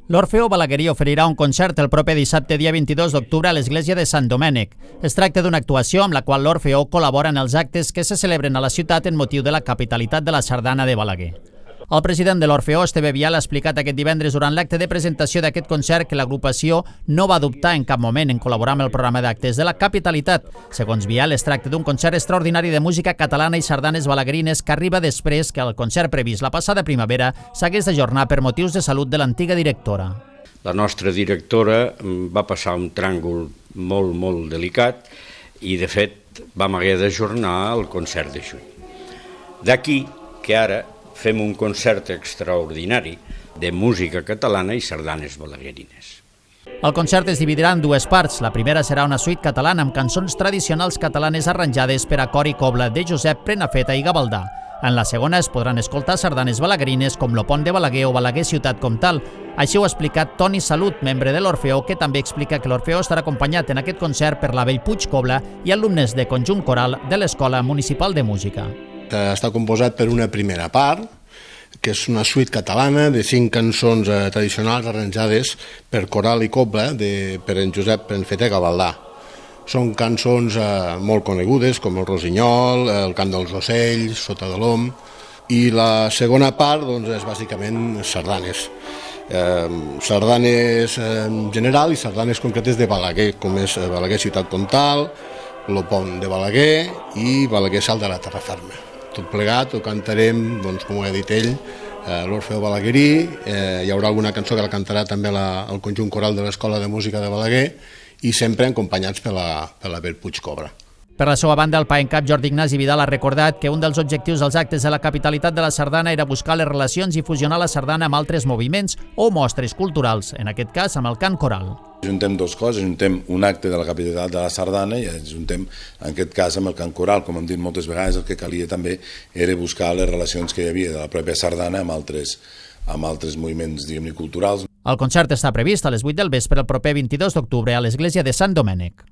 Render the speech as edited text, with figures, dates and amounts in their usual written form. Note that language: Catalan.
L'Orfeó Balaguerí oferirà un concert el proper dissabte, dia 22 d'octubre, a l'església de Sant Domènec. Es tracta d'una actuació amb la qual l'Orfeó col·labora en els actes que se celebren a la ciutat en motiu de la capitalitat de la sardana de Balaguer. El president de l'Orfeó, Esteve Vial, ha explicat aquest divendres durant l'acte de presentació d'aquest concert que l'agrupació no va dubtar en cap moment en col·laborar amb el programa d'actes de la capitalitat. Segons Vial, es tracta d'un concert extraordinari de música catalana i sardanes balaguerines que arriba després que el concert previst la passada primavera s'hagués d'ajornar per motius de salut de l'antiga directora. La nostra directora va passar un tràngol molt delicat i, de fet, vam haver d'ajornar el concert de juny. D'aquí que ara fem un concert extraordinari de música catalana i sardanes balaguerines. El concert es dividirà en dues parts. La primera serà una suite catalana amb cançons tradicionals catalanes arranjades per a cor i cobla de Josep Prenafeta i Gavaldà. En la segona es podran escoltar sardanes balaguerines com Lo Pont de Balaguer o Balaguer Ciutat Comtal. Així ho ha explicat Toni Salut, membre de l'Orfeó, que també explica que l'Orfeó estarà acompanyat en aquest concert per l'Abel Puig Cobla i alumnes de conjunt coral de l'Escola Municipal de Música. Està composat per una primera part, que és una suite catalana de 5 cançons tradicionals arranjades per coral i cobla per en Josep Prenafeta i Gavaldà. Són cançons molt conegudes, com el Rosinyol, el Cant dels Ocells, Sota de l'Om, i la segona part és bàsicament sardanes. Sardanes en general i sardanes concretes de Balaguer, com és Balaguer Ciutat Comtal, Lo Pont de Balaguer i Balaguer Salt de la Terra Ferma. Tot plegat ho cantarem, com ho ha dit ell, l'Orfeó Balaguerí. Hi haurà alguna cançó que la cantarà també el conjunt coral de l'Escola de Música de Balaguer i sempre acompanyats per l'Abel Puig Cobra. Per la seva banda, el PAENCAP Jordi Ignasi Vidal ha recordat que un dels objectius dels actes de la capitalitat de la sardana era buscar les relacions i fusionar la sardana amb altres moviments o mostres culturals, en aquest cas amb el cant coral. Juntem dues coses, juntem un acte de la capitalitat de la sardana i juntem, en aquest cas, amb el cant coral. Com hem dit moltes vegades, el que calia també era buscar les relacions que hi havia de la pròpia sardana amb altres moviments, diguem-ne, culturals. El concert està previst a les 8 del vespre el proper 22 d'octubre a l'església de Sant Domènec.